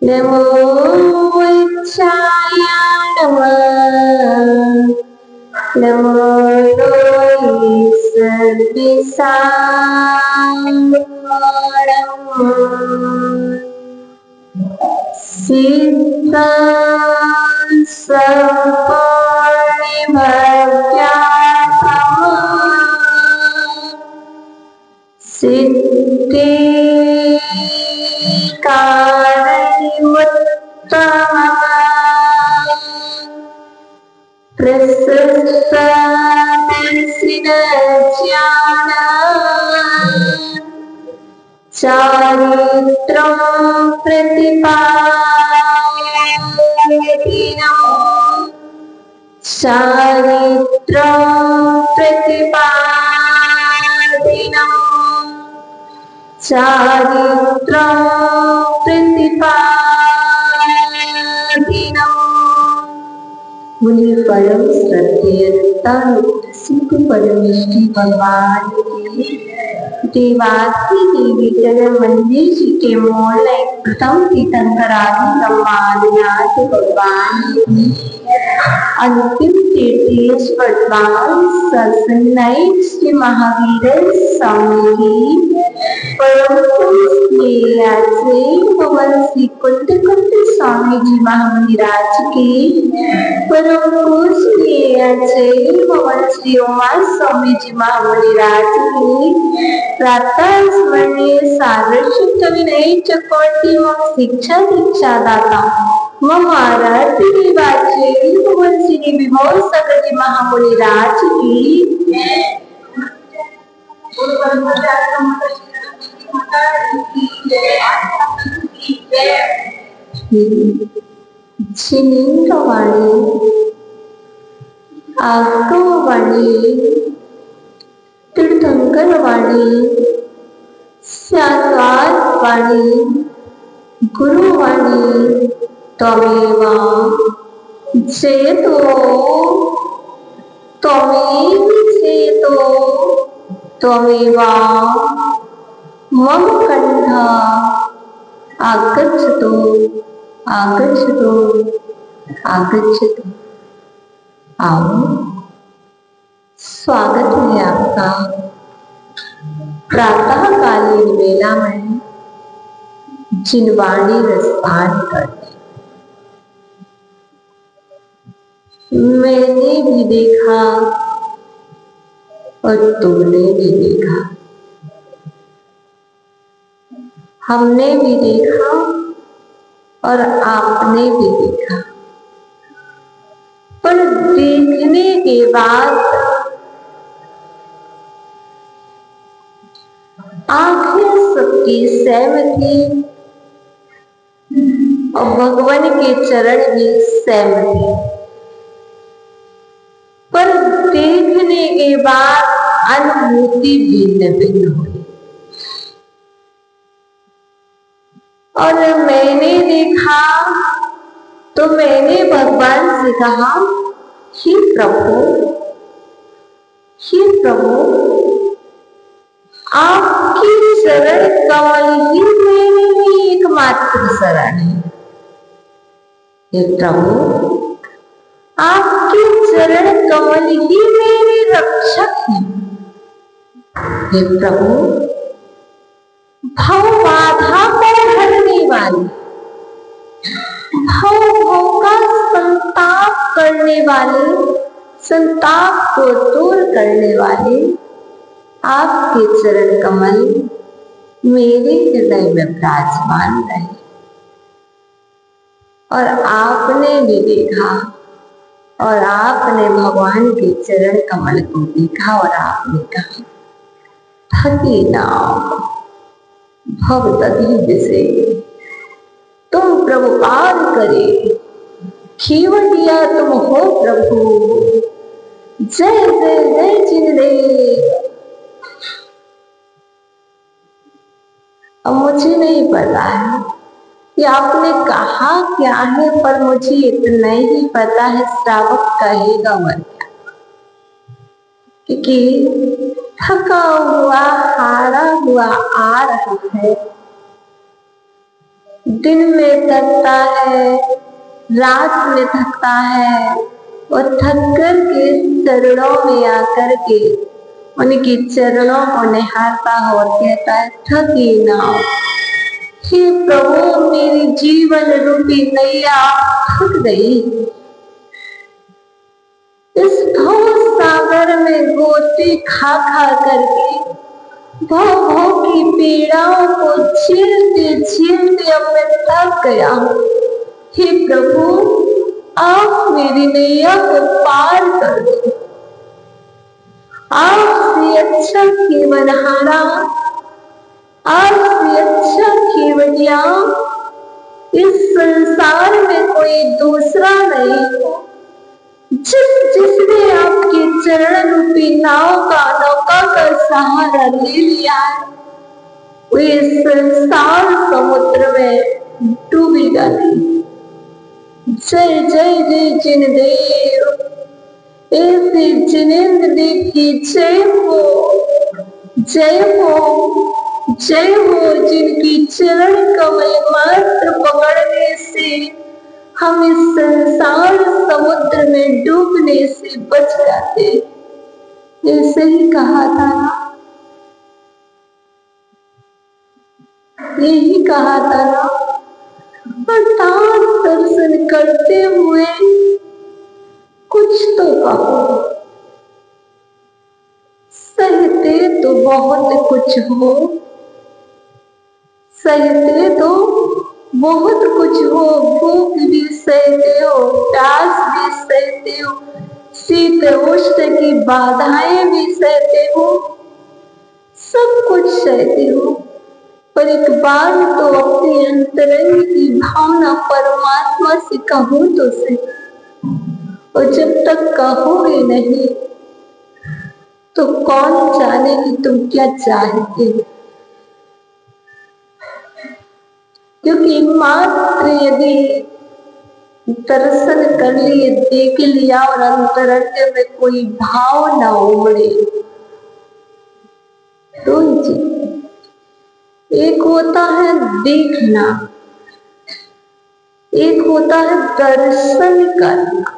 Namo Vishaya Namah. Namo Siddha Siddhi Karanimuttama Prasasta Sinajnana Charitram Pratipadinam Charitram Pratipadinam Charitram Pratipadinam मुनि परम श्रद्धेय सिद्ध परमेष्टि भगवान की देवासी देवी जगह मंदिर जी के मोल प्रथम तीर्थंकरादि ब्रह्मादिनाथ भगवान की अंतिम तृतीय वर्तमान सत्संग श्री महावीर स्वामी की परम भगवान श्री कुंड स्वामी जी महाराज की परम भगवान श्री उमा स्वामी जी महाराज की प्रातः स्मरणीय सार्वश्रिक विनय चकोटी शिक्षा दीक्षा दाता महाराज भगवान श्री विभव सगर जी महाराज की छिनिंगवाणी आगवाणी तीर्थंकरवाणी शाश्वतवाणी गुरुवाणी त्वमेव जयतो त्वमेव जयतो त्वमेव मम कंठ आगच्छतु आगच्छतु आगच्छतु। आओ, स्वागत है आपका प्रातःकालीन वेला में जिनवाणी रसपान करने। मैंने भी देखा और तुमने भी देखा, हमने भी देखा और आपने भी देखा, पर देखने के बाद आंखें सबकी सहमति और भगवान के चरण भी सहमति, पर देखने के बाद अनुभूति भिन्न भिन्न हुई। और मैंने देखा तो मैंने भगवान से कहा, हे प्रभु आपकी शरण कमल ही मेरे लिए एकमात्र शरण है। हे प्रभु आपके चरण कमल ही मेरे रक्षक हैं। हे प्रभु भव बाधा को हरने वाले, भव का संताप करने वाले, संताप को दूर करने वाले आपके चरण कमल मेरे हृदय में विराजमान रहे। और आपने भी देखा और आपने भगवान के चरण कमल को देखा और आपने कहा, थकी ना भव दधीच से तुम प्रभु पार करे, खीवटिया तुम हो प्रभु, जय जय जय जिनदेव। अब मुझे नहीं पता है कि आपने कहा क्या है, पर मुझे इतना ही पता है श्रावक कहेगा मत क्या, क्योंकि थका हुआ हारा हुआ आ रहा है। दिन में थकता है, रात में थकता है, और थक कर के चरणों में आकर के उनके चरणों को निहारता हो और कहता है थकी ना। हे प्रभु, मेरी जीवन रूपी नैया थक गई। इस भव सागर में गोते खा खा करके भव भव की पीड़ाओं को झेलते झेलते अब मैं थक गया हूँ। हे प्रभु, आप मेरी नैया को पार कर दो। आपसे अच्छा केवलहारा, आपसे अच्छा केवलिया इस संसार में कोई दूसरा नहीं हो। जिसने आपके चरण रूपी नौका का सहारा ले लिया है, वो इस संसार समुद्र में डूबेगा नहीं। जय जय जय जिनदेव, ऐसे जिनेंद्र देव की जय हो, जय हो, जय हो, जिनकी चरण कमल मात्र पकड़ने से हम इस संसार समुद्र में डूबने से बच जाते। ऐसे ही कहा था ना, यही कहा था ना, हठात दर्शन करते हुए कुछ तो कहो। सहते तो बहुत कुछ हो, सहते तो बहुत कुछ हो, भूख भी सहते हो, प्यास भी सहते हो, शीत उष्ण की बाधाएं भी सहते हो, सब कुछ सहते हो, पर एक बार तो अपने अंतरंग की भावना परमात्मा से कहो तो सही। और जब तक कहोगे नहीं तो कौन जाने कि तुम क्या चाहते हो। क्योंकि मात्र यदि दर्शन कर लिए, देख लिया और अंतरंग में कोई भाव न उमड़े तो एक होता है देखना, एक होता है दर्शन करना।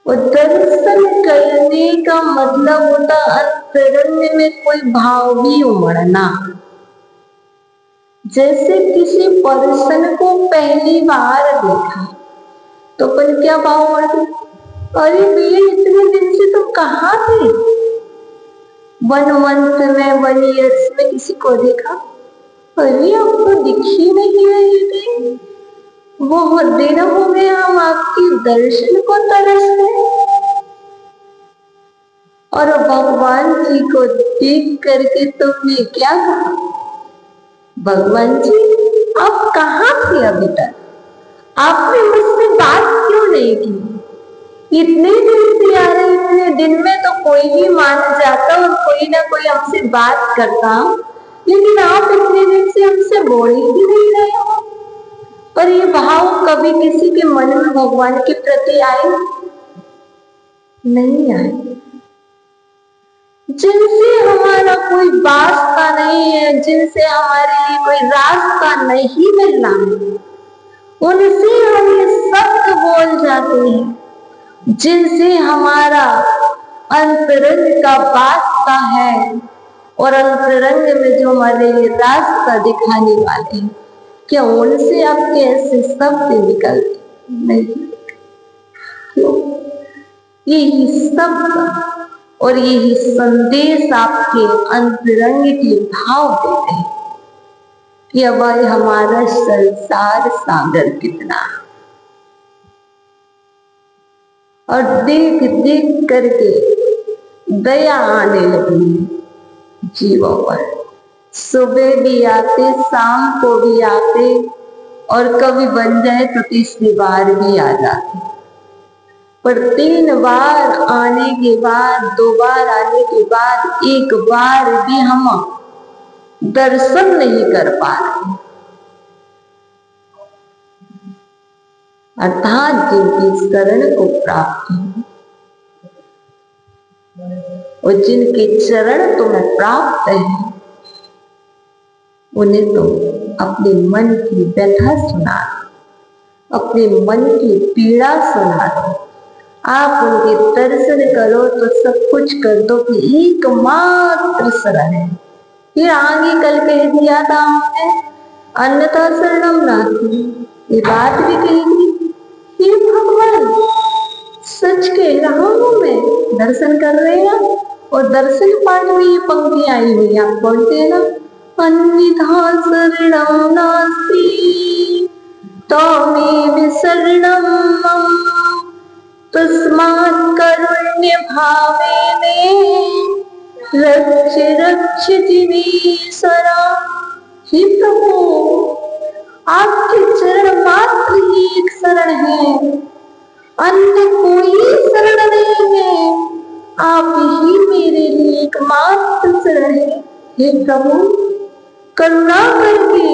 और दर्शन करने का मतलब होता अंतरंग में कोई भाव भी उमड़ना। जैसे किसी पर्सन को पहली बार देखा तो अपन क्या भाव उमड़े, अरे भैया इतने दिन से तुम कहाँ थे। 1 मंथ में 1 ईयर्स में किसी को देखा, अरे आप तो दिख ही नहीं रहे थे, बहुत दिन हो गए हम आपके दर्शन को तरसते। और भगवान जी को देख करके तुमने क्या कहा, भगवान जी आप कहाँ थे अभी तक, आपने मुझसे बात क्यों नहीं की। इतने दिन से आ रहे, इतने दिन में तो कोई ही मान जाता और कोई ना कोई हमसे बात करता, लेकिन आप इतने दिन से हमसे बोल ही नहीं रहे हो। पर ये भाव कभी किसी के मन में भगवान के प्रति आए नहीं आए। जिनसे हमारा कोई वास्ता नहीं है, जिनसे हमारे लिए कोई रास्ता नहीं मिलना है, उनसे हम ये शब्द बोल जाते हैं। जिनसे हमारा अंतरंग का वास्ता है और अंतरंग में जो हमारे लिए रास्ता दिखाने वाले हैं, क्या उनसे आपके ऐसे शब्द निकलते नहीं? क्यों? यही शब्द और यही संदेश आपके अंतरंग के भाव देते हैं कि अब हमारा संसार सागर कितना, और देख देख करके दया आने लगी जीवों पर। सुबह भी आते, शाम को भी आते और कभी बन जाए तो तीसरी बार भी आ जाते, पर 3 बार आने के बाद, 2 बार आने के बाद, 1 बार भी हम दर्शन नहीं कर पा रहे। अर्थात जिनकी शरण को प्राप्त हो और जिनके चरण तुम्हें प्राप्त है, उन्हें तो अपने मन की व्यथा सुना दो, अपने मन की पीड़ा सुना दो। आप उनके दर्शन करो तो सब कुछ कर दो कि एकमात्र शरण है। फिर आगे कल कह दिया था हमने, अन्यथा शरणम नास्ति, ये बात भी कही थी। हे भगवान, सच कह रहा हूं मैं, दर्शन कर रहे हैं। और दर्शन पाठ में ये पंक्ति आई हुई, आप पढ़ते हैं ना, अन्यथा शरणम नास्ति त्वमेव शरणम मम तस्मात् कारुण्य भावेने रक्ष रक्ष जिनेश्वरा। हे प्रभु, आपके चरण मात्र ही एक शरण है, अन्य कोई शरण नहीं है, आप ही मेरे लिए एकमात्र शरण है। हे प्रभु, करुणा करके,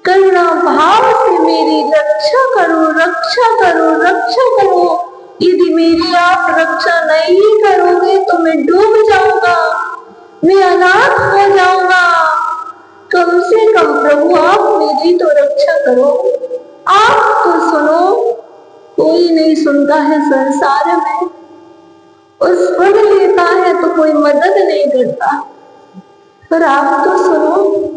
करुणा भाव से मेरी रक्षा करो, रक्षा करो, रक्षा करो। यदि मेरी आप रक्षा नहीं करोगे तो मैं डूब जाऊंगा, मैं अनाथ हो जाऊंगा। कम से कम प्रभु आप मेरी तो रक्षा करो। आप तो सुनो, कोई नहीं सुनता है संसार में, और सुन लेता है तो कोई मदद नहीं करता, पर आप तो सुनो।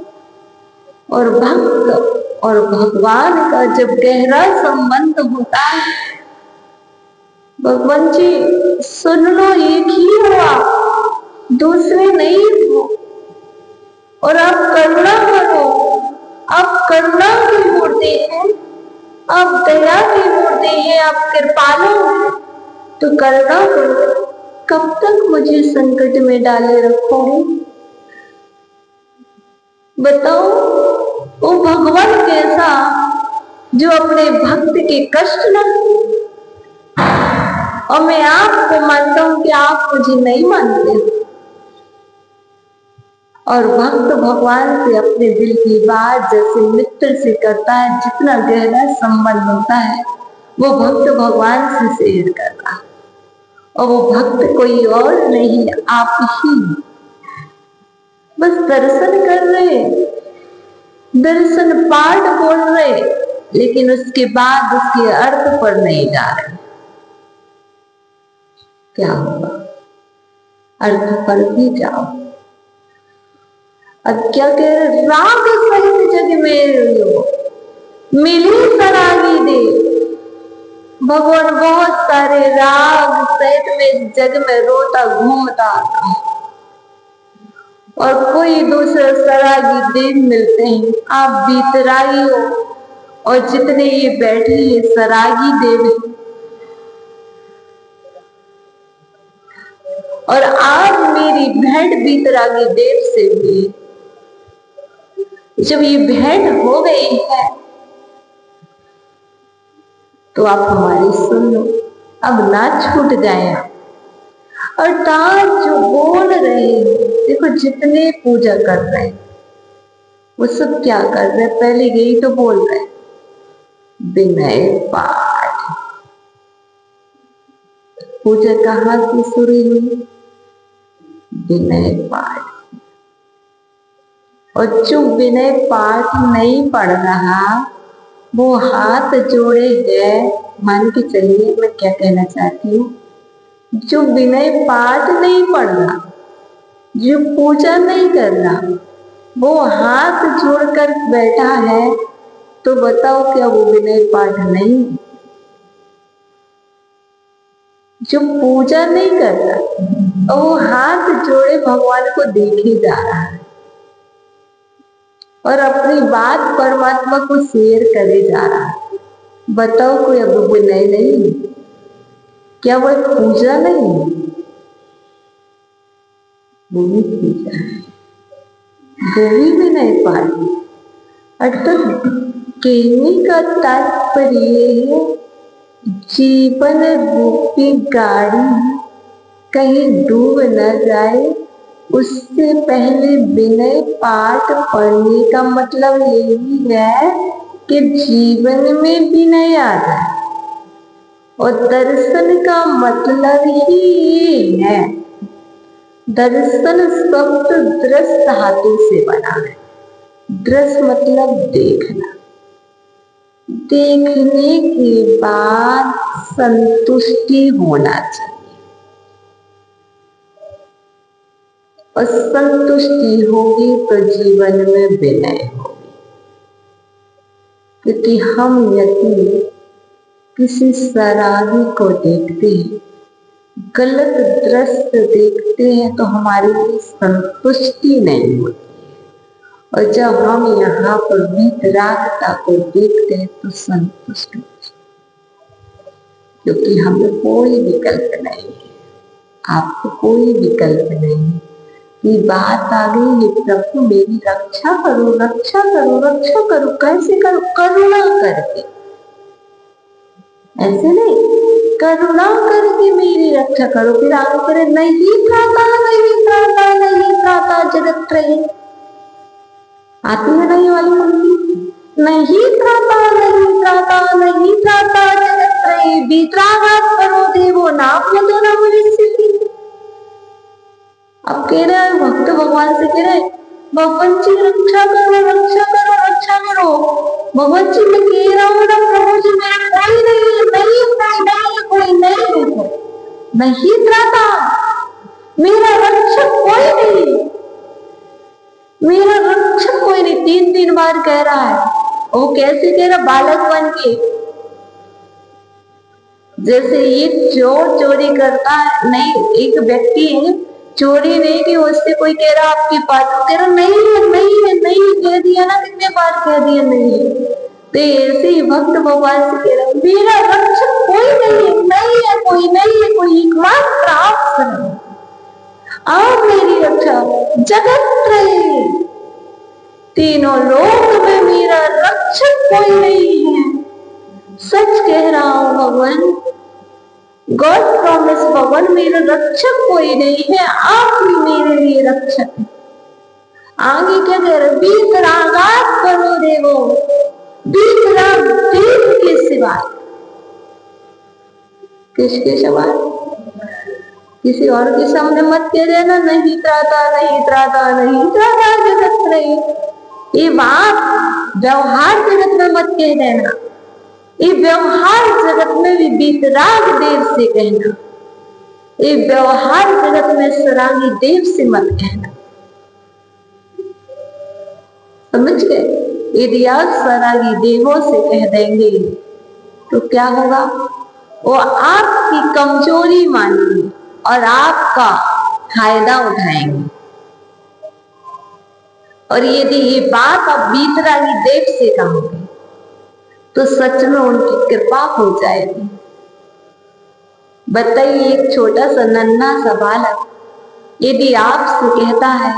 और भक्त और भगवान का जब गहरा संबंध होता है, भगवान जी सुन लो, एक ही हुआ, दूसरे नहीं हो, और आप करुणा करो। आप करुणा की मूर्ति हैं, आप दया की मूर्ति हैं, आप कृपालु हैं, तो करुणा करो। कब तक मुझे संकट में डाले रखोगे? बताओ, वो भगवान कैसा जो अपने भक्त के कष्ट न, और मैं आपको मानता हूं कि आप मुझे नहीं मानते। और भक्त भगवान से अपने दिल की बात जैसे मित्र से करता है, जितना गहरा संबंध होता है वो भक्त भगवान से शेयर करता है, और वो भक्त कोई और नहीं, आप ही। बस दर्शन कर रहे, दर्शन पाठ बोल रहे, लेकिन उसके बाद उसके अर्थ पर नहीं जा रहे। क्या होगा? अर्थ पर भी जाओ। अब क्या कह रहे, राग सहित जग में मिली सरागी दे। भगवान बहुत सारे राग सहित में जग में रोता घूमता, और कोई दूसरे सरागी देव मिलते हैं, आप बीतरागी हो, और जितने ये बैठे ये सरागी देव हैं। और आज मेरी भेंट बीतरागी देव से हुई। जब ये भेंट हो गई है तो आप हमारी सुन लो, अब ना छूट जाए। अर्थात जो बोल रहे हैं, देखो जितने पूजा कर रहे हैं वो सब क्या कर रहे हैं, पहले यही तो बोल रहे हैं, विनय पाठ। पूजा कहाँ से शुरू हुई? विनय पाठ। और जो विनय पाठ नहीं पढ़ रहा वो हाथ जोड़े है। मान के चलिए, मैं क्या कहना चाहती हूँ, जो विनय पाठ नहीं पढ़ रहा, जो पूजा नहीं कर रहा, वो हाथ जोड़कर बैठा है, तो बताओ क्या वो विनय पाठ नहीं? जो पूजा नहीं कर रहा और वो हाथ जोड़े भगवान को देखे जा रहा है और अपनी बात परमात्मा को शेयर करे जा रहा है, बताओ कोई अब विनय नहीं? क्या वो पूजा नहीं? वो भी पूजा है, वो भी विनय पाठ। अर्थात कहने का तात्पर्य है, जीवन रूपी गाड़ी कहीं डूब न जाए, उससे पहले विनय पाठ पढ़ने का मतलब यही है कि जीवन में विनय आ जाए। और दर्शन का मतलब ही ये है, दर्शन शब्द दृश धातु से बना है। दृश मतलब देखना, देखने के बाद संतुष्टि होना चाहिए, और संतुष्टि होगी तो जीवन में विनय होगी। क्योंकि हम यदि किसी शराबी को देखते हैं, गलत दृश्य देखते हैं, तो हमारी लिए संतुष्टि नहीं होती है। और जब हम यहाँ पर वीतरागता को देखते हैं तो संतुष्ट होते हैं, क्योंकि हमें कोई विकल्प नहीं है, आपको कोई विकल्प नहीं है। ये बात आ गई है, प्रभु मेरी रक्षा करो, रक्षा करो, रक्षा करो। कैसे करो? करुणा करके। ऐसे नहीं, करुणा करके मेरी रक्षा करो। फिर आगे करे, नहीं त्राता, नहीं त्राता, नहीं त्राता जगत त्रयी। आती है नहीं वाली पंक्ति, नहीं त्राता, नहीं त्राता, नहीं त्राता जगत त्रयी, वीतरागात् परो देवो नाप्यतो न भविष्यति। अब कह रहे हैं भक्त भगवान से कह रहे, भगवान जी रक्षा करो, रक्षा करो, रक्षा करो। भगवान जी मैं कह रहा हूँ ना प्रभु जी, मेरा कोई नहीं, नहीं कोई नहीं, नहीं त्राता, मेरा रक्षक कोई नहीं, मेरा रक्षक कोई नहीं। 3 बार कह रहा है। वो कैसे कह रहा? बालक बन के, जैसे ये चोर चोरी करता है, नहीं एक व्यक्ति है, चोरी नहीं की, उससे कोई कह रहा आपके पास, कह रहा नहीं है, नहीं है, नहीं कह दिया ना, कितने बार कह दिया नहीं है। तो ऐसे ही भक्त भगवान से कह रहा, मेरा रक्षक कोई नहीं है, नहीं है कोई, नहीं है कोई, एकमात्र आप शरण, आप मेरी रक्षा। जगत त्रयी, तीनों लोक में मेरा रक्षक कोई नहीं है। सच कह रहा हूं भगवान, गॉड प्रॉमिस भगवान, मेरा रक्षक कोई नहीं है, आप ही मेरे लिए रक्षक है। आगे क्या कह रहे? वीतरागात् परो देवो, वीतराग देव के सिवाय, किसके सिवाय? किसी और के सामने मत कह देना नहीं त्राता, नहीं त्राता, नहीं त्राता जगत त्रयी। ये बात व्यवहार जगत में मत कह देना, ये व्यवहार जगत में भी वीतराग देव से कहना, ये व्यवहार जगत में सरागी देव से मत कहना। समझ गए? यदि आप सरागी देवों से कह देंगे तो क्या होगा? वो आपकी कमजोरी मानेंगे और आपका फायदा उठाएंगे। और यदि ये बात आप वीतरागी देव से कहोगे तो सच में उनकी कृपा हो जाएगी। बताइए, एक छोटा सा नन्हा सा बालक यदि आपसे कहता है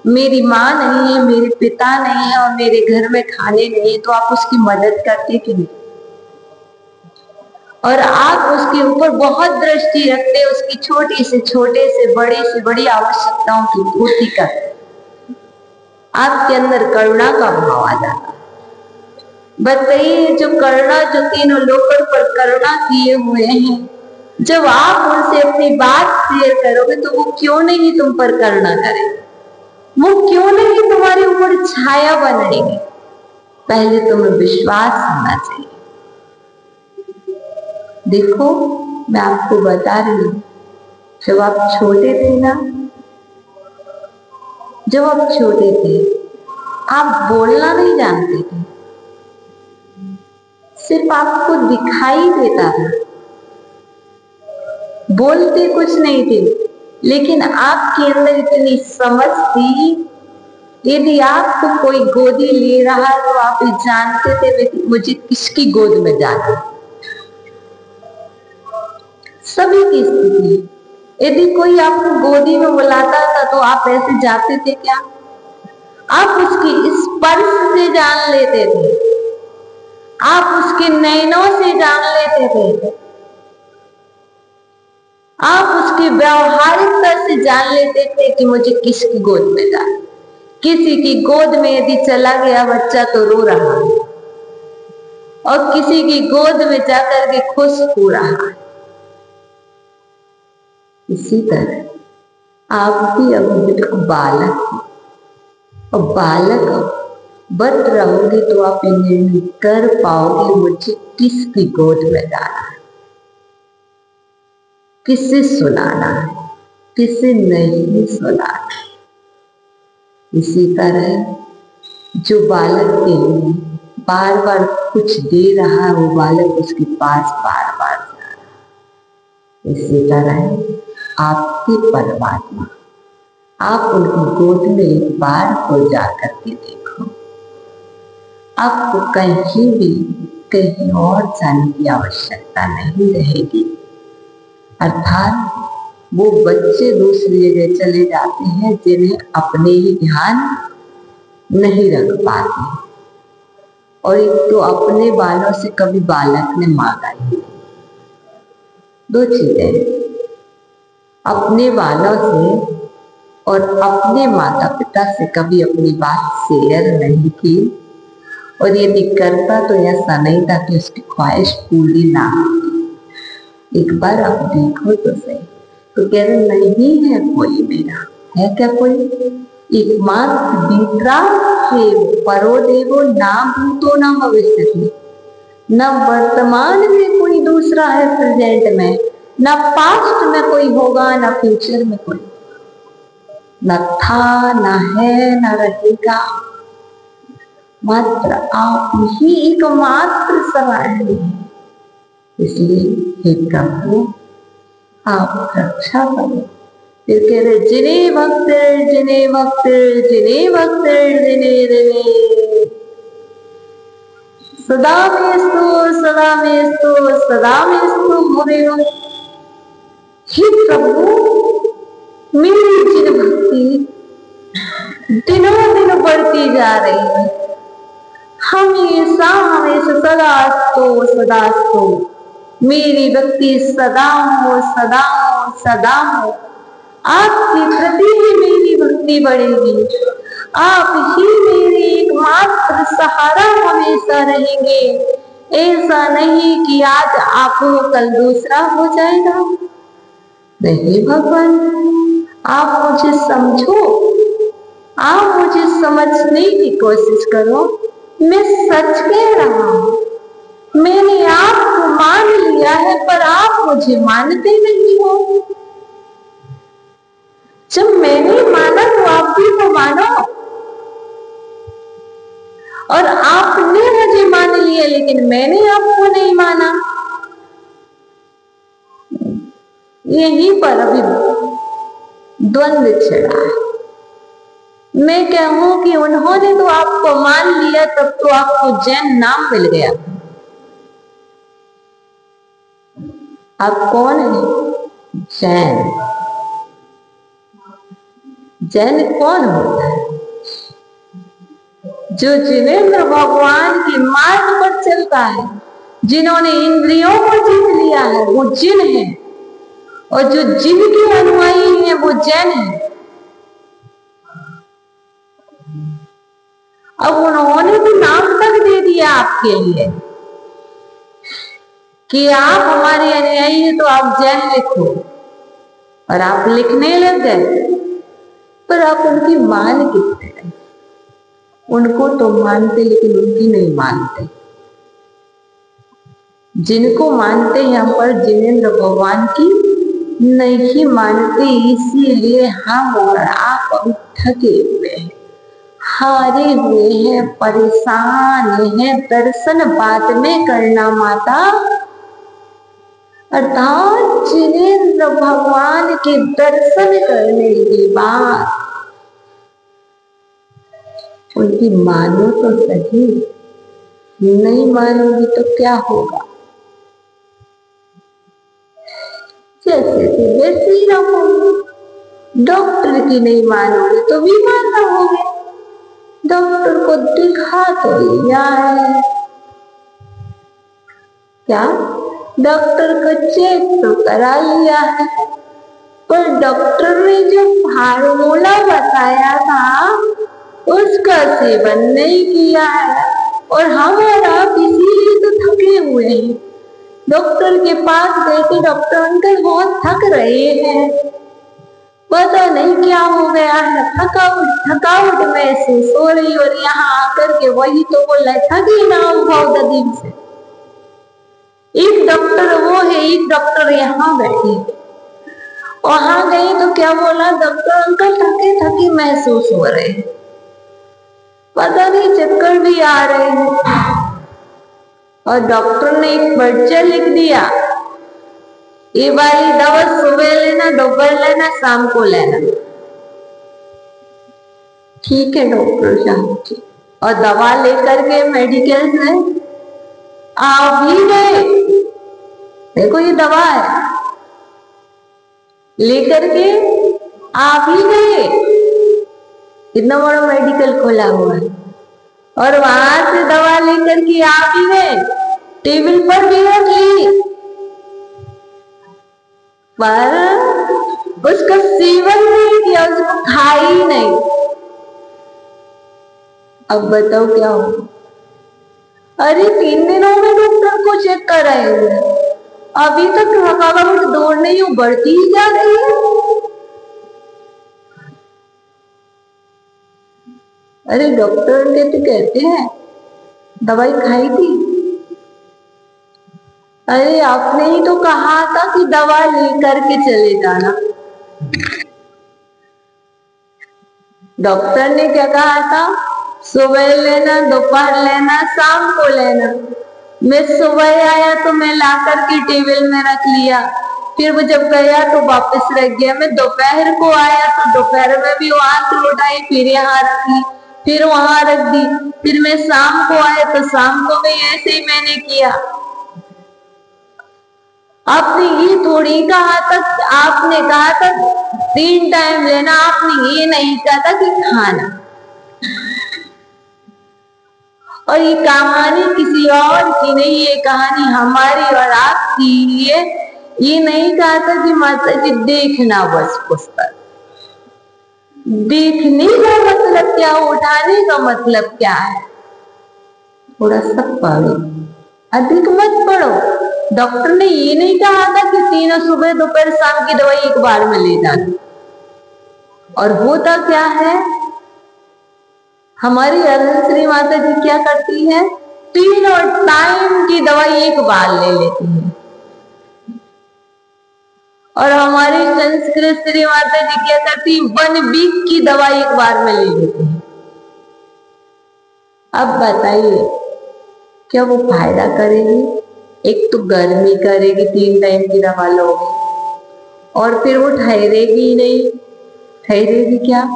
मेरी माँ नहीं है, मेरे पिता नहीं है और मेरे घर में खाने नहीं है, तो आप उसकी मदद करते कि नहीं? और आप उसके ऊपर बहुत दृष्टि रखते, उसकी छोटे से बड़ी आवश्यकताओं की पूर्ति करते, आपके अंदर करुणा का भाव आ जाता। बताइए, जो करुणा, जो तीनों लोगों पर करुणा किए हुए हैं, जब आप उनसे अपनी बात शेयर करोगे तो वो क्यों नहीं तुम पर करुणा करेंगे? वो क्यों नहीं तुम्हारे ऊपर छाया बनाएंगे? पहले तुम्हें विश्वास होना चाहिए। देखो, मैं आपको बता रही हूं, जब आप छोटे थे ना, जब आप छोटे थे, आप बोलना नहीं जानते थे, सिर्फ आपको दिखाई देता था, बोलते कुछ नहीं थे, लेकिन आपके अंदर इतनी समझ थी, यदि आपको कोई गोदी ले रहा है तो आप ये जानते थे मुझे किसकी गोद में जाना। सभी की स्थिति, यदि कोई आपको गोदी में बुलाता था तो आप ऐसे जाते थे क्या? आप उसकी स्पर्श से जान लेते थे, आप उसके नयनों से जान लेते थे, आप उसकी व्यवहारिकता से जान लेते थे कि मुझे किसकी गोद में जाना। किसी की गोद में यदि चला गया बच्चा तो रो रहा है, और किसी की गोद में जाकर के खुश हो रहा है। इसी तरह आप भी अब बिल्कुल बालक हैं, और बालक बन रहोगे तो आप निर्णय कर पाओगे मुझे किसकी गोद में जाना है, किसे सुनाना है, किसे नहीं सुनाना। इसी तरह जो बालक के लिए बार बार कुछ दे रहा है, वो बालक उसके पास बार बार जा रहा है। इसी तरह आपके परमात्मा, आप उनकी गोद में एक बार को जाकर के देखो, आपको कहीं भी कहीं और जाने की आवश्यकता नहीं रहेगी। अर्थात वो बच्चे दूसरी जगह चले जाते हैं जिन्हें अपने ही ध्यान नहीं रख पाते, और एक तो अपने बालों से कभी बालक ने मांगा ही नहीं। दो चीजें, अपने बालों से और अपने माता पिता से कभी अपनी बात शेयर नहीं की, और यदि करता तो ऐसा नहीं था कि उसकी ख्वाहिश पूरी ना हो। एक बार आप देखो तो सही, तो कह रहे नहीं है कोई मेरा, है क्या कोई? एकमात्र दूसरा परो देवो ना भूतो ना भविष्य, न वर्तमान में कोई दूसरा है प्रेजेंट में, न पास्ट में कोई होगा, न फ्यूचर में कोई, न था न है न रहेगा। मात्र आप ही एकमात्र सहाय। इसलिए हे प्रभु आप रक्षा करो। फिर कह रहे जिने भक्त जिने भक्त जिने भक्त जिने जिने सदा मेस्तु सदा मेस्तु सदा मेस्तु भवेयो। हे प्रभु मेरी जिन भक्ति दिनों दिन बढ़ती जा रही है, हमेशा हमेशा सदास्तु मेरी भक्ति सदा हो सदा हो सदा हो। आपके प्रति ही मेरी भक्ति बढ़ेगी, आप ही मेरे एकमात्र सहारा हमेशा रहेंगे। ऐसा नहीं कि आज आप हो कल दूसरा हो जाएगा। नहीं भगवान, आप मुझे समझो, आप मुझे समझने की कोशिश करो। मैं सच कह रहा हूं, मैंने आपको मान लिया है पर आप मुझे मानते नहीं हो। जब मैंने माना तो आप भी तो मानो, और आपने मुझे मान लिया लेकिन मैंने आपको नहीं माना। यहीं पर अभी द्वंद्व छिड़ा है। मैं कहूं कि उन्होंने तो आपको मान लिया, तब तो आपको जैन नाम मिल गया। आप कौन है? जैन। जैन कौन होता है? जो जिनेंद्र भगवान के मार्ग पर चलता है, जिन्होंने इंद्रियों को जीत लिया है, वो जिन है, और जो जिन के अनुयायी है वो जैन है। अब उन्होंने भी नाम तक दे दिया आपके लिए कि आप हमारे अनुयायी हैं तो आप जैन लिखो, और आप लिखने लग गए। पर आप उनकी मान कितने हैं? उनको तो मानते लेकिन उनकी नहीं मानते। जिनको मानते हैं पर जिनेंद्र भगवान की नहीं मानते, इसीलिए हम और आप थके हुए हैं, हारे हुए हैं, परेशान हैं। दर्शन बाद में करना माता, अर्थात जिनेंद्र भगवान के दर्शन करने के बाद उनकी मानो तो सही, नहीं मानोगी तो क्या होगा? जैसे थे वैसे ही रहोगे। डॉक्टर की नहीं मानोगे तो बीमार रहोगे। डॉक्टर को दिखा तो लिया है, क्या डॉक्टर को चेक तो करा लिया है, पर डॉक्टर ने जो फार्मूला बताया था उसका सेवन नहीं किया है और हमारा इसीलिए तो थके हुए हैं। डॉक्टर के पास गए थे, डॉक्टर अंकल बहुत थक रहे हैं, पता नहीं क्या हो गया है, थकावट महसूस हो रही और यहाँ आकर के वही तो बोल रहा है थकी ना बहुत दिन से। एक डॉक्टर वो है, एक डॉक्टर यहाँ बैठे, वहां गई तो क्या बोला डॉक्टर अंकल थके थके महसूस हो रहे, पता नहीं चक्कर भी आ रहे हैं। और डॉक्टर ने एक पर्चा लिख दिया, ये वाली दवा सुबह लेना, दोपहर लेना, शाम को लेना। ठीक है डॉक्टर साहब जी, और दवा लेकर के मेडिकल से आ भी गए, देखो ये दवा है, लेकर के आ भी गए, इतना बड़ा मेडिकल खोला हुआ है, और वहां से दवा लेकर के आ भी गए, टेबल पर भी रख ली, पर उसका सेवन नहीं किया, उसको खाई ही नहीं। अब बताओ क्या हो? अरे 3 दिनों में डॉक्टर को चेक कराए हुए, अभी तक थकावट दौड़ नहीं हो, बढ़ती ही जा रही है। अरे डॉक्टर ने तो कहते हैं दवाई खाई थी, अरे आपने ही तो कहा था कि दवा लेकर के चले जाना। डॉक्टर ने क्या कहा था? सुबह लेना, दोपहर लेना, शाम को लेना। मैं सुबह आया तो मैं ला करके टेबल में रख लिया, फिर वो जब गया तो वापस रख गया। मैं दोपहर को आया तो दोपहर में भी वहां से उठाई, फिर यहाँ रखी, फिर वहां रख दी, फिर मैं शाम को आया तो शाम को भी ऐसे ही मैंने किया। आपने ये थोड़ी कहा था, आपने कहा था 3 टाइम लेना, आपने ये नहीं कहा था कि खाना। और ये कहानी किसी और की नहीं, ये कहानी हमारी और आपकी है। ये नहीं कहा था कि माता जी देखना बस पुस्तक, देखने का मतलब क्या, उठाने का मतलब क्या है? थोड़ा सा पढ़ो, अधिक मत पढ़ो। डॉक्टर ने ये नहीं कहा था कि तीनों सुबह दोपहर शाम की दवाई एक बार में ले जाना। और होता क्या है, हमारी श्री माता जी क्या करती है, तीनों टाइम की दवाई एक बार ले लेती है। और हमारी संस्कृत श्री माता जी क्या करती, 1 वीक की दवाई एक बार में ले लेती है। अब बताइए क्या वो फायदा करेगी? एक तो गर्मी करेगी, 3 टाइम की दवा लोगे, और फिर वो ठहरेगी नहीं, ठहरेगी क्या?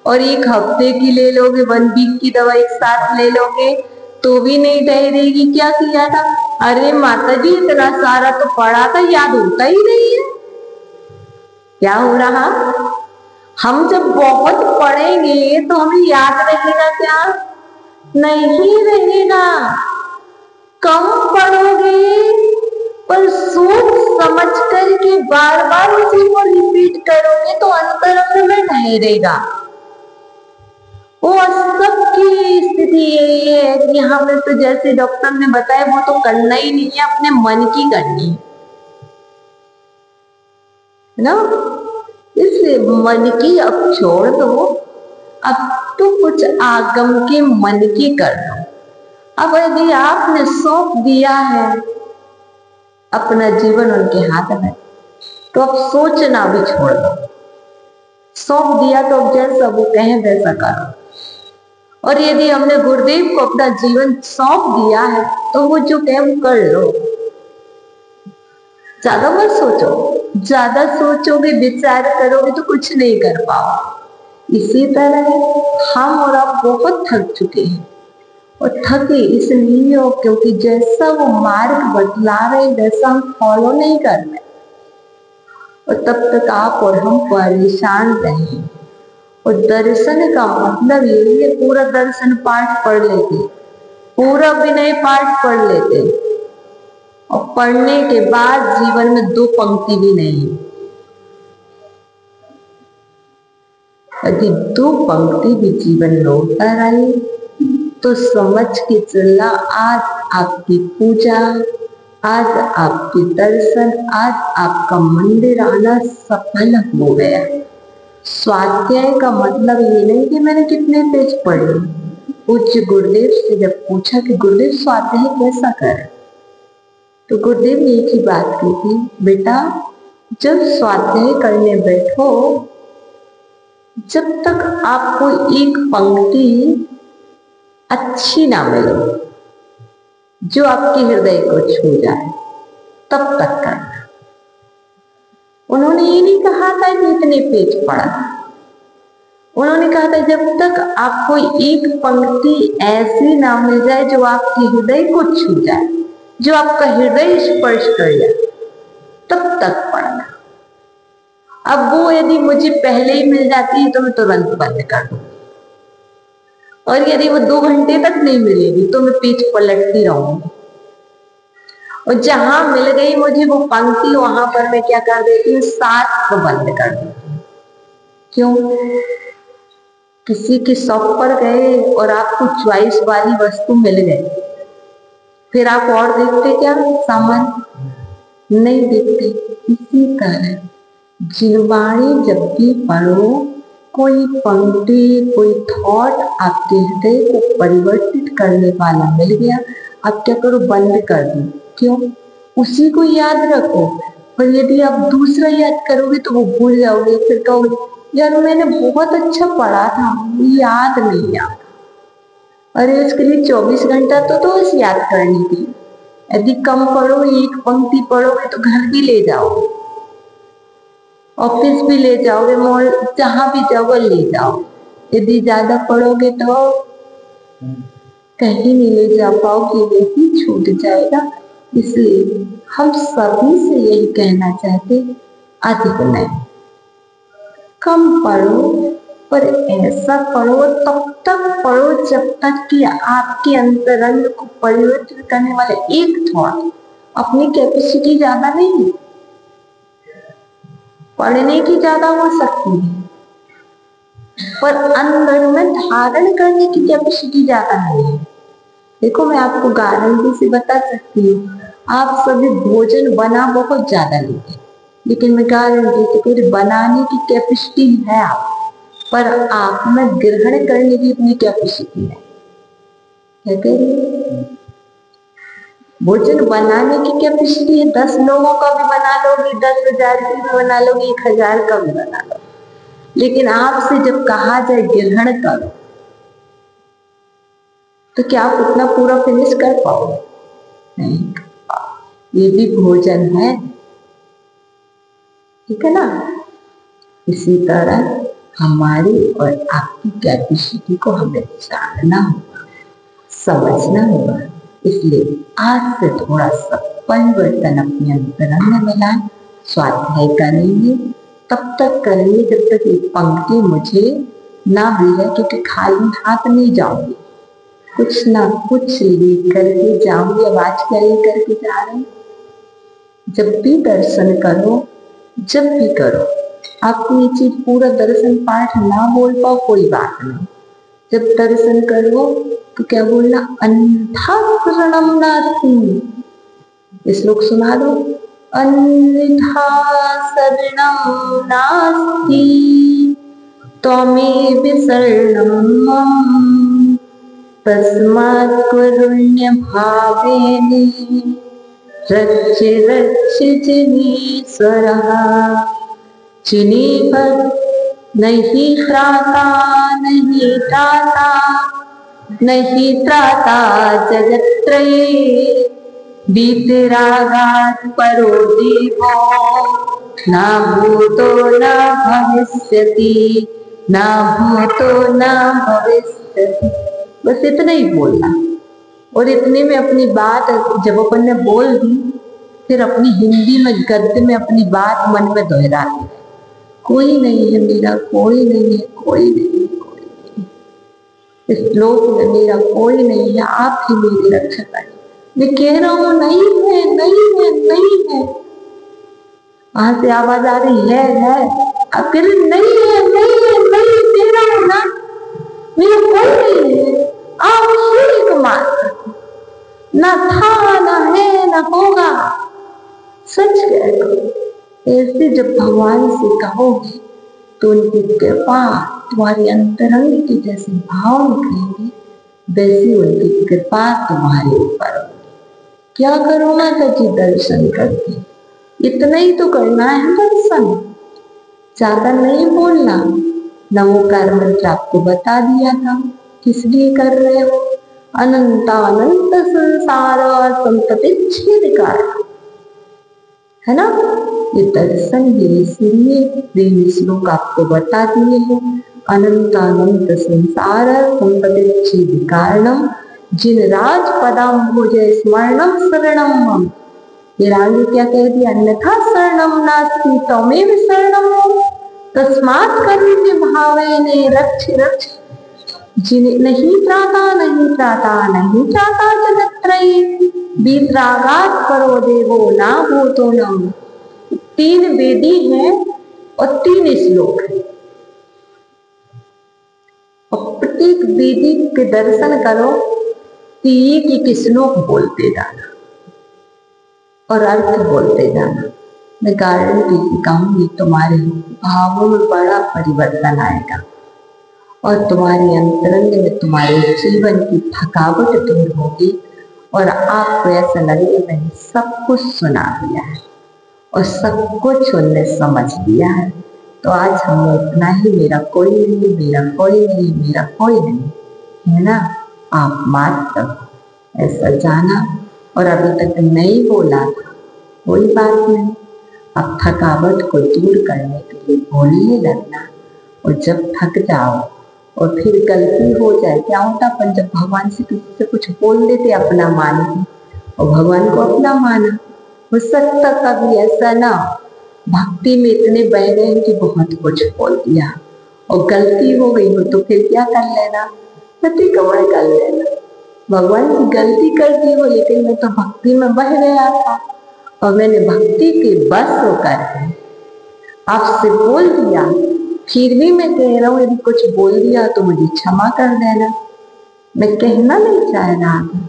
और 1 हफ्ते की ले लोगे, 1 वीक की दवा एक साथ ले लोगे तो भी नहीं ठहरेगी। क्या किया था? अरे माता जी इतना सारा तो पढ़ा था, याद होता ही नहीं है। क्या हो रहा, हम जब बहुत पढ़ेंगे तो हमें याद रहेगा क्या? नहीं रहेगा। कम पढ़ोगे पर सोच समझ कर के बार बार उसी को रिपीट करोगे तो अंतरंग में ठहरेगा। वो सबकी स्थिति यही है कि हमें तो जैसे डॉक्टर ने बताया वो तो करना ही नहीं है, अपने मन की करनी है ना। इसलिए मन की अब छोड़ दो, अब तो कुछ आगम के मन की कर दो। अब यदि आपने सौंप दिया है अपना जीवन उनके हाथ में, तो अब सोचना भी छोड़ दो। सौंप दिया तो अब जैसा वो कहें वैसा करो। और यदि हमने गुरुदेव को अपना जीवन सौंप दिया है तो वो जो कहे वो कर लो। ज्यादा मत सोचो, ज्यादा सोचोगे विचार करोगे तो कुछ नहीं कर पाओ। इसी तरह हम और आप बहुत थक चुके हैं, और थके इसलिए हो क्योंकि जैसा वो मार्ग बतला रहे वैसा हम फॉलो नहीं कर रहे, और तब तक आप और हम परेशान रहेंगे। और दर्शन का मतलब यही है, पूरा दर्शन पाठ पढ़ लेते, पूरा विनय पाठ पढ़ लेते, और पढ़ने के बाद जीवन में 2 पंक्ति भी नहीं है। यदि 2 पंक्ति भी जीवन में उतर आई तो समझ के चलना आज आपकी पूजा, आज आपके दर्शन, आज आपका मंदिर आना सफल हो गया। स्वाध्याय का मतलब ये नहीं कि मैंने कितने पेज पढ़े। पूज्य गुरुदेव से जब पूछा कि गुरुदेव स्वाध्याय कैसा करें, तो गुरुदेव ने एक ही बात की थी, बेटा जब स्वाध्याय करने बैठो, जब तक आपको एक पंक्ति अच्छी ना मिले जो आपके हृदय को छू जाए, तब तक करना। उन्होंने ये नहीं कहा था कि इतने पेज पढ़ा, उन्होंने कहा था जब तक आपको एक पंक्ति ऐसी ना मिल जाए जो आपके हृदय को छू जाए, जो आपका हृदय स्पर्श कर जाए, तब तक पढ़ना। अब वो यदि मुझे पहले ही मिल जाती है तो मैं तुरंत बंद कर दूंगी, और यदि वो 2 घंटे तक नहीं मिलेगी तो मैं पेज पलटती रहूंगी, और जहां मिल गई मुझे वो पंक्ति, वहां पर मैं क्या कर देती हूँ, साथ को बंद कर देती हूँ। क्यों? किसी के शॉप पर गए और आपको चॉइस वाली वस्तु मिल गई, फिर आप और देखते क्या, सामान नहीं देखते। इसी तरह जिनवाणी जब भी पढ़ो, कोई पंक्ति, कोई थॉट आपके हृदय को परिवर्तित करने वाला मिल गया, आप क्या करो, बंद कर दो। क्यों? उसी को याद रखो, पर यदि आप दूसरा याद करोगे तो वो भूल जाओगे, फिर कहोगे यार मैंने बहुत अच्छा पढ़ा था, याद नहीं आता। अरे उसके लिए 24 घंटा तो उस याद करने के लिए, यदि कम पढ़ो, एक पंक्ति पढ़ोगे तो घर भी ले जाओगे, ऑफिस भी ले जाओगे, मॉल, जहां भी जाओगे ले जाओ। यदि ज्यादा पढ़ोगे तो कहीं नहीं ले जा पाओगे, यही छूट जाएगा। इसलिए हम सभी से यही कहना चाहते, अधिक नहीं, कम पढ़ो, पर ऐसा पढ़ो, तब तक पढ़ो जब तक कि आपके अंतरंग को परिवर्तित करने वाले एक थॉट, अपनी कैपेसिटी ज्यादा नहीं, पढ़ने की ज्यादा हो सकती है, पर अंदर में धारण करने की कैपेसिटी ज्यादा नहीं है। देखो मैं आपको गारंटी से बता सकती हूँ, आप सभी भोजन बना बहुत ज्यादा लेंगे, लेकिन मैं गारंटी से पूरी बनाने की कैपेसिटी है आप, पर आप में ग्रहण करने की इतनी कैपेसिटी है। क्या कह रही है? भोजन बनाने की कैपेसिटी है, 10 लोगों का भी बना लोगी, 10,000 की भी बना लोगी, 1,000 का भी बना लोगी, लेकिन आपसे जब कहा जाए ग्रहण करो, तो क्या आप उतना पूरा फिनिश कर पाओगे? नहीं। ये भी भोजन है, ठीक है ना? इसी तरह हमारी और आपकी कैपेसिटी को हमें जानना होगा, समझना होगा। इसलिए आज से थोड़ा सा परिवर्तन अपने अंतरंग में लाएं, स्वाध्याय करेंगे, तब तक करेंगे जब तक एक पंक्ति मुझे ना मिल जाए, क्योंकि खाली हाथ नहीं जाऊंगी, कुछ ना कुछ लेकर के जाऊंगी। अब आज क्या लेकर के जा रहे हैं? जब भी दर्शन करो, जब भी करो, आपको ये चीज पूरा दर्शन पाठ ना बोल पाओ कोई बात नहीं, जब दर्शन करो तो क्या बोलना, अन्यथा शरणम नास्ति। ये श्लोक सुना दो, अन्यथा शरणम नास्ति त्वमेव शरणं मम तस्मात् कारुण्य भावेन रक्ष रक्ष जिनेश्वरः। जिनेभक्त नहीं त्राता, नहीं त्राता, नहीं त्राता जगत्त्रये, वीतरागात् परो देवो न भूतो न भविष्यति, न भूतो न भविष्यति। बस इतना ही बोलना, और इतने में अपनी बात जब अपन ने बोल दी, फिर अपनी हिंदी में गद्य में अपनी बात मन में दोहराते, कोई नहीं है मेरा, कोई नहीं है, कोई नहीं है, कोई नहीं। इस लोक में मेरा कोई नहीं है, आप ही मेरी रक्षा करें। मैं कह रहा हूँ नहीं है, नहीं है, नहीं है। वहां से आवाज आ रही है, अब कह रहे नहीं है, नहीं है, नहीं कह रहा हूँ ना, मेरा कोई नहीं है, आप ही एकमात्र, ना था, ना है, ना होगा। सच कह रहा हूं। ऐसे जब भगवान से कहोगे तो उनकी कृपा तुम्हारे अंतरंग के जैसे भाव निकलेंगे, वैसी उनकी कृपा तुम्हारे ऊपर होगी। क्या करो माता जी? दर्शन करके, इतना ही तो करना है, दर्शन, ज्यादा नहीं बोलना। नमोकार मंत्र आपको बता दिया था, किस लिए कर रहे हो? अनंतानंत संसार और संतति छेदकार, है ना? ये दर्शन ही इसलिए प्रेम श्लोक आपको बता दिए हैं। अनंतानंत संसार संपत्ति छेद कारणम, जिन राज पदम भुजय स्मरणम शरणम मम। ये आगे क्या कह दिया? अन्यथा शरणम नास्ति त्वमेव शरणम मम, तस्मात् करुण्य भावेन रक्ष रक्ष। जिन्हें नहीं त्राता, नहीं त्राता, नहीं त्राता जगत्त्रयी, वीतरागात् परो देवो ना भूतो न। 3 वेदी हैं और 3 श्लोक है, और प्रत्येक वेदी के दर्शन करो तो एक श्लोक बोलते जाना और अर्थ बोलते जाना। मैं गारंटी से कहूंगी तुम्हारे भावों में बड़ा परिवर्तन आएगा और तुम्हारे अंतरंग में तुम्हारे जीवन की थकावट दूर होगी और आपको ऐसा लगेगा मैंने सब कुछ सुना दिया है और सब कुछ उनने समझ लिया है। तो आज हम उतना ही, मेरा कोई नहीं, मेरा कोई नहीं, मेरा कोई नहीं, है ना? आप मात्र ऐसा जाना। और अभी तक नहीं बोला था, कोई बात नहीं, अब थकावट को दूर करने के लिए बोलने लगना। और जब थक जाओ और फिर गलती हो जाए, क्या होता, अपन जब भगवान से किसी से कुछ बोल देते अपना मान के, और भगवान को अपना माना। हो सकता कभी ऐसा ना, भक्ति में इतने बह गए कि बहुत कुछ बोल दिया और गलती हो गई हो तो फिर क्या कर लेना? पति कमाई कर लेना। भगवान की गलती कर दी हो, लेकिन मैं तो भक्ति में बह गया था और मैंने भक्ति के बस होकर आपसे बोल दिया। फिर भी मैं कह रहा हूँ, यदि कुछ बोल दिया तो मुझे क्षमा कर देना। मैं कहना नहीं चाह रहा था,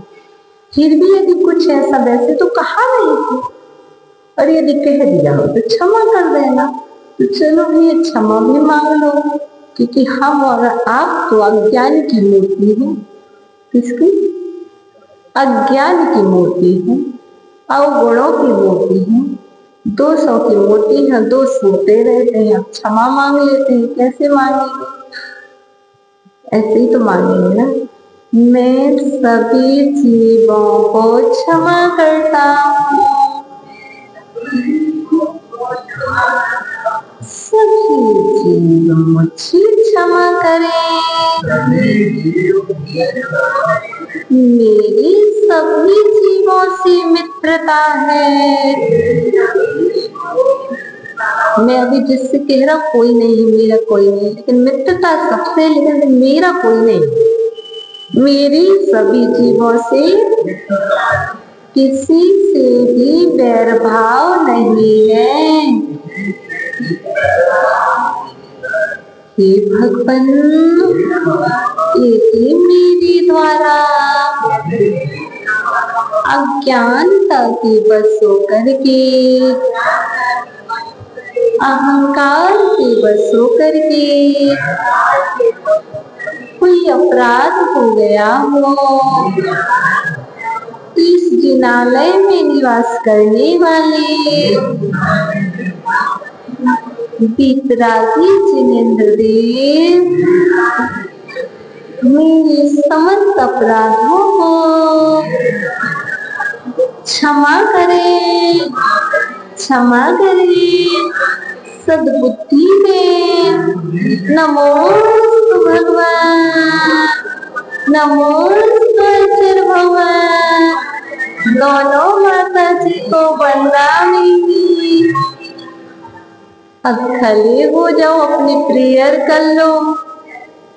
फिर भी यदि कुछ ऐसा, वैसे तो कहा नहीं थी, और यदि कह दिया हो तो क्षमा कर देना। तो चलो भैया क्षमा भी मांग लो, क्योंकि हम और आप तो अज्ञान की मूर्ति हैं। किसकी? अज्ञान की मूर्ति है, अवगुणों की मूर्ति है, दोषों की मूर्ति है। दोष होते रहते हैं, क्षमा मांग लेते हैं। कैसे मांगेंगे? ऐसे ही तो मांगेंगे ना। मैं सभी जीवों को क्षमा करता हूँ, सभी जीव मुझे क्षमा करें, मेरी सभी जीवों से मित्रता है। मैं अभी जिससे कह रहा हूँ कोई नहीं, मेरा कोई नहीं, लेकिन मित्रता सबसे, लेकिन मेरा कोई नहीं। मेरी सभी जीवों से किसी से भी बैर भाव नहीं है। हे भगवान, यदि मेरे द्वारा अज्ञानता के बस होकर के, अहंकार के बस होकर के कोई अपराध हो गया हो, इस जिनालय में निवास करने वाले वीतरागी जिनेंद्र देव मेरे समस्त अपराधों को क्षमा करें, क्षमा करें, सद्बुद्धि में। नमोस्तु भगवान, नमोस्तु अचर भगवान। दोनों माता जी को वंदना। अब खड़े हो जाओ, अपनी प्रेयर कर लो,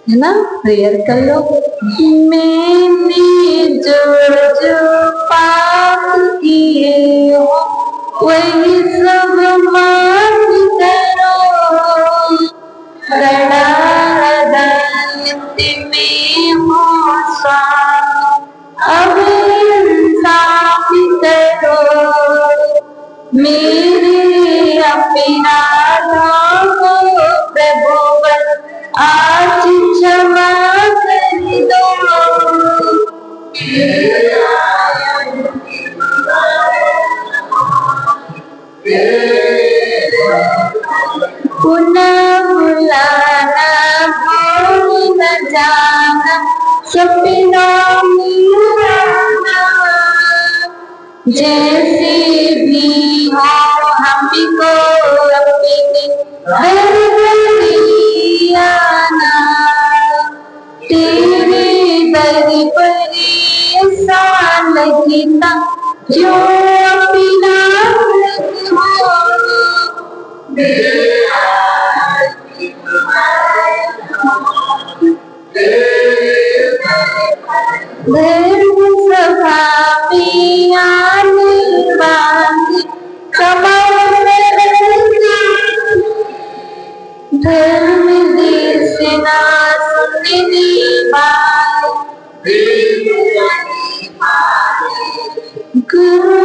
है ना, प्रेयर कर लो। मैंने जो जो पाप किए हो वही सब माफ करो, कड़ा अदालत में हो स्वामी, अब इंसाफ करो। मेरे अपराधों को प्रभुवर आज क्षमा कर दो। पुनः बुलाना, भूल न जाना, सपनों में आना, जैसे भी हो हमको अपने घर में आना। तेरे दर पर ऐसा लगता जो अपना हो। धर्म सभा में आने वाली धर्म देश ना सुनने वाले, गुरु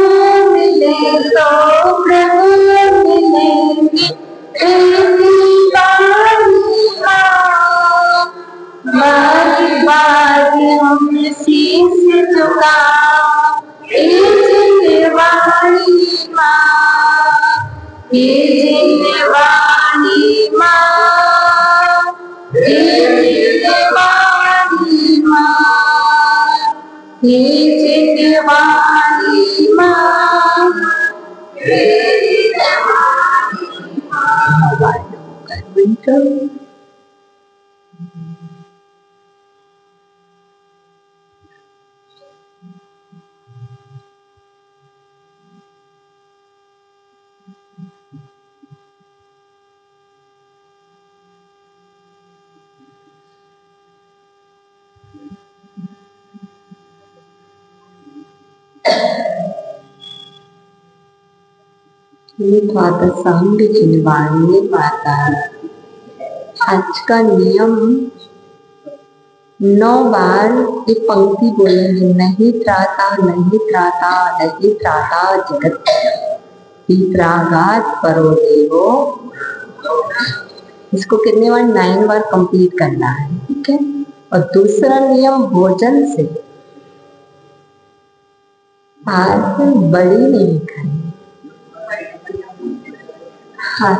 मिले तो प्रभु मिलेंगे, बारी बारी हम शीश झुका, जिनवाणी माँ, जिनवाणी माँ, जिनवाणी माँ, जिनवाणी माँ, जिनवाणी। सांग जिनवाणी माता, आज का नियम 9 बार ये पंक्ति बोलेंगे, नहीं त्राता नहीं त्राता नहीं त्राता जगत पित्रागात परो देवो। इसको कितने बार? 9 बार कंप्लीट करना है, ठीक है। और दूसरा नियम भोजन से हाथ बड़ी नहीं खानी। हाँ